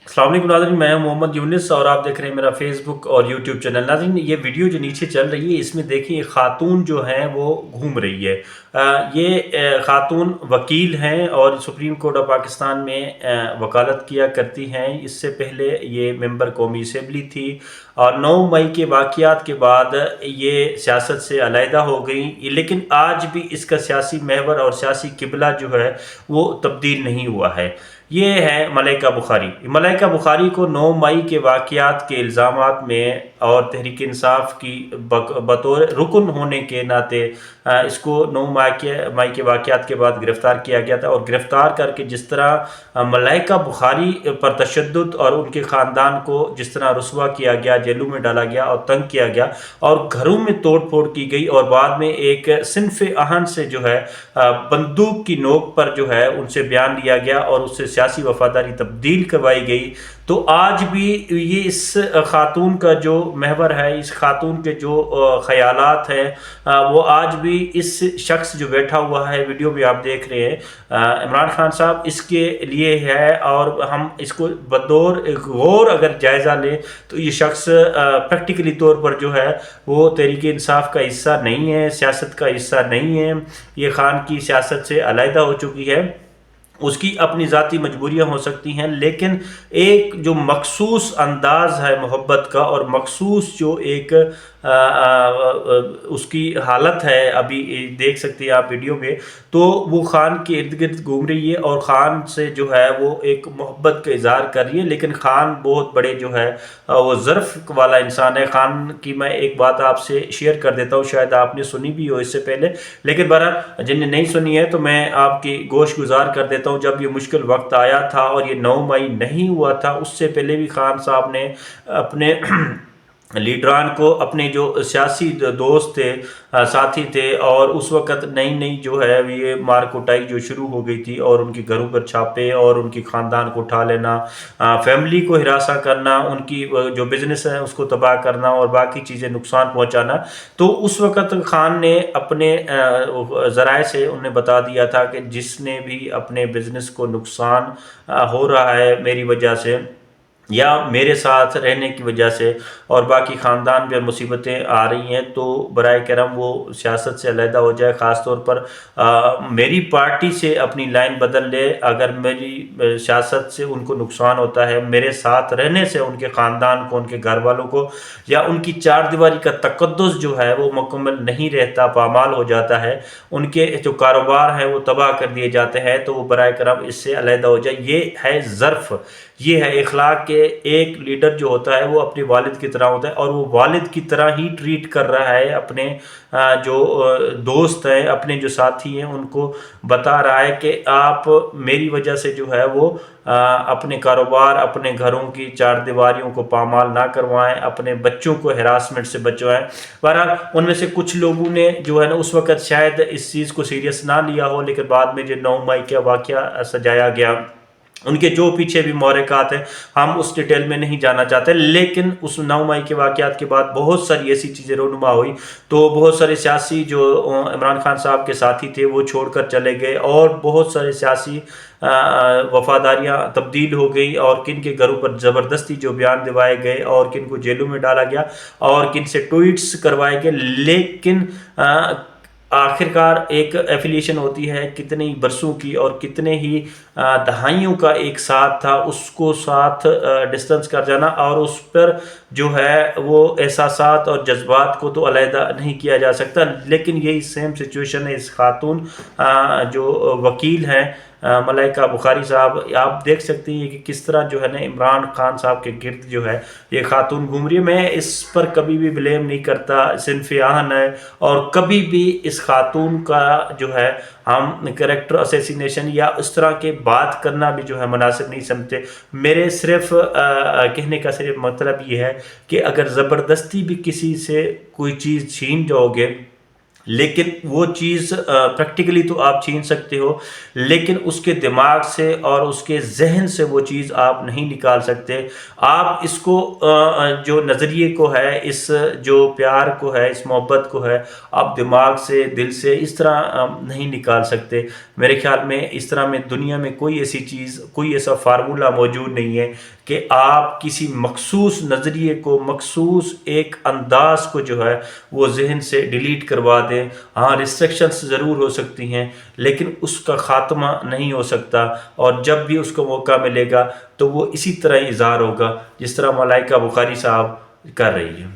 अस्सलाम वालेकुम नाज़रीन, मैं मोहम्मद यूनिस और आप देख रहे हैं मेरा फेसबुक और यूट्यूब चैनल। नाज़रीन, ये वीडियो जो नीचे चल रही है इसमें देखिए खातून जो हैं वो घूम रही है। ये खातून वकील हैं और सुप्रीम कोर्ट ऑफ पाकिस्तान में वकालत किया करती हैं। इससे पहले ये मेंबर कौमी असम्बली थी और 9 मई के वाक़यात के बाद ये सियासत से अलहदा हो गई, लेकिन आज भी इसका सियासी महवर और सियासी किबला जो है वो तब्दील नहीं हुआ है। ये है मलाइका बुखारी। मलाइका बुखारी को 9 मई के वाक़यात के इल्ज़ामात में और तहरीक इंसाफ की बतौर रुकन होने के नाते इसको 9 मई के वाक़यात के बाद गिरफ़्तार किया गया था। और गिरफ़्तार करके जिस तरह मलाइका बुखारी पर तशद्दुद और उनके ख़ानदान को जिस तरह रुसवा किया गया, जेलों में डाला गया और तंग किया गया और घरों में तोड़ फोड़ की गई और बाद में एक सिनफ़ आहन से जो है बंदूक की नोक पर जो है उनसे बयान लिया गया और उससे सियासी वफादारी तब्दील करवाई गई। तो आज भी ये इस खातून का जो महवर है, इस खातून के जो ख़यालात हैं वो आज भी इस शख्स जो बैठा हुआ है, वीडियो भी आप देख रहे हैं इमरान खान साहब, इसके लिए है। और हम इसको बतौर गौर अगर जायज़ा लें तो ये शख्स प्रैक्टिकली तौर पर जो है वो तहरीक इंसाफ का हिस्सा नहीं है, सियासत का हिस्सा नहीं है। ये खान की सियासत से अलहदा हो चुकी है। उसकी अपनी ज़ाती मजबूरियाँ हो सकती हैं, लेकिन एक जो मखसूस अंदाज़ है मोहब्बत का और मखसूस जो एक उसकी हालत है, अभी देख सकते हैं आप वीडियो में, तो वो ख़ान के इर्द गिर्द घूम रही है और ख़ान से जो है वो एक मोहब्बत का इज़हार कर रही है। लेकिन ख़ान बहुत बड़े जो है वो ज़र्फ़ वाला इंसान है। ख़ान की मैं एक बात आपसे शेयर कर देता हूँ, शायद आपने सुनी भी हो इससे पहले, लेकिन बहरहाल जिन्हें नहीं सुनी है तो मैं आपकी गोश गुजार कर देता हूँ। जब ये मुश्किल वक्त आया था और ये 9 मई नहीं हुआ था, उससे पहले भी खान साहब ने अपने लीडरान को, अपने जो सियासी दोस्त थे, साथी थे, और उस वक़्त नई नई जो है ये मार कुटाई जो शुरू हो गई थी और उनके घरों पर छापे और उनकी ख़ानदान को उठा लेना, फैमिली को हिरासा करना, उनकी जो बिज़नेस है उसको तबाह करना और बाकी चीज़ें नुकसान पहुंचाना। तो उस वक़्त खान ने अपने ज़राए से उन्हें बता दिया था कि जिसने भी अपने बिज़नेस को नुकसान हो रहा है मेरी वजह से या मेरे साथ रहने की वजह से और बाकी ख़ानदान पर मुसीबतें आ रही हैं, तो बराए करम वो सियासत से अलहदा हो जाए। ख़ास तौर पर मेरी पार्टी से अपनी लाइन बदल ले। अगर मेरी सियासत से उनको नुकसान होता है, मेरे साथ रहने से उनके ख़ानदान को, उनके घर वालों को या उनकी चार दीवारी का तक़द्दुस जो है वो मुकम्मल नहीं रहता, पामाल हो जाता है, उनके जो कारोबार हैं वो तबाह कर दिए जाते हैं, तो वो बराए करम इससे अलहदा हो जाए। ये है ज़र्फ़, ये है इखलाक के। एक लीडर जो होता है वो अपने वालिद की तरह होता है और वो वालिद की तरह ही ट्रीट कर रहा है अपने जो दोस्त हैं, अपने जो साथी हैं, उनको बता रहा है कि आप मेरी वजह से जो है वो अपने कारोबार, अपने घरों की चार दीवारियों को पामाल ना करवाएं, अपने बच्चों को हरासमेंट से बचवाएं। बहरहाल उनमें से कुछ लोगों ने जो है ना उस वक़्त शायद इस चीज़ को सीरियस ना लिया हो, लेकिन बाद में जो 9 मई का वाक़या सजाया गया, उनके जो पीछे भी महरक़ात हैं, हम उस डिटेल में नहीं जाना चाहते। लेकिन उस 9 मई के वाक़यात के बाद बहुत सारी ऐसी चीज़ें रूनुमा हुई, तो बहुत सारे सियासी जो इमरान खान साहब के साथी थे वो छोड़कर चले गए और बहुत सारे सियासी वफ़ादारियाँ तब्दील हो गई और किन के घरों पर ज़बरदस्ती जो बयान दिवाए गए और किन को जेलों में डाला गया और किन से ट्वीट्स करवाए गए। लेकिन आखिरकार एक एफिलिएशन होती है कितने ही बरसों की और कितने ही दहाइयों का एक साथ था, उसको साथ डिस्टेंस कर जाना और उस पर जो है वो एहसासात और जज्बात को तो अलहदा नहीं किया जा सकता। लेकिन यही सेम सिचुएशन है इस खातून जो वकील हैं मलाइका बुखारी साहब। आप देख सकते हैं कि किस तरह जो है ना इमरान खान साहब के गिर्द जो है ये खातून घूम रही है। मैं इस पर कभी भी ब्लेम नहीं करता, सिनफ़ आहन है और कभी भी इस खातून का जो है हम कैरेक्टर असैसिनेशन या इस तरह के बात करना भी जो है मुनासिब नहीं समझते। मेरे सिर्फ कहने का सिर्फ मतलब ये है कि अगर ज़बरदस्ती भी किसी से कोई चीज़ छीन जाओगे, لیکن وہ چیز پریکٹیکلی تو آپ چھین سکتے ہو، لیکن اس کے دماغ سے اور اس کے ذہن سے وہ چیز آپ نہیں نکال سکتے۔ آپ اس کو جو نظریے کو ہے، اس جو پیار کو ہے، اس محبت کو ہے، آپ دماغ سے، دل سے اس طرح نہیں نکال سکتے۔ میرے خیال میں اس طرح میں دنیا میں کوئی ایسی چیز، کوئی ایسا فارمولہ موجود نہیں ہے کہ آپ کسی مخصوص نظریے کو، مخصوص ایک انداز کو جو ہے وہ ذہن سے ڈیلیٹ کروا دیں۔ ہاں ریسٹرکشنز ضرور ہو سکتی ہیں، لیکن اس کا خاتمہ نہیں ہو سکتا، اور جب بھی اس کو موقع ملے گا تو وہ اسی طرح ہی اظہار ہوگا جس طرح ملائکہ بخاری صاحب کر رہی ہے۔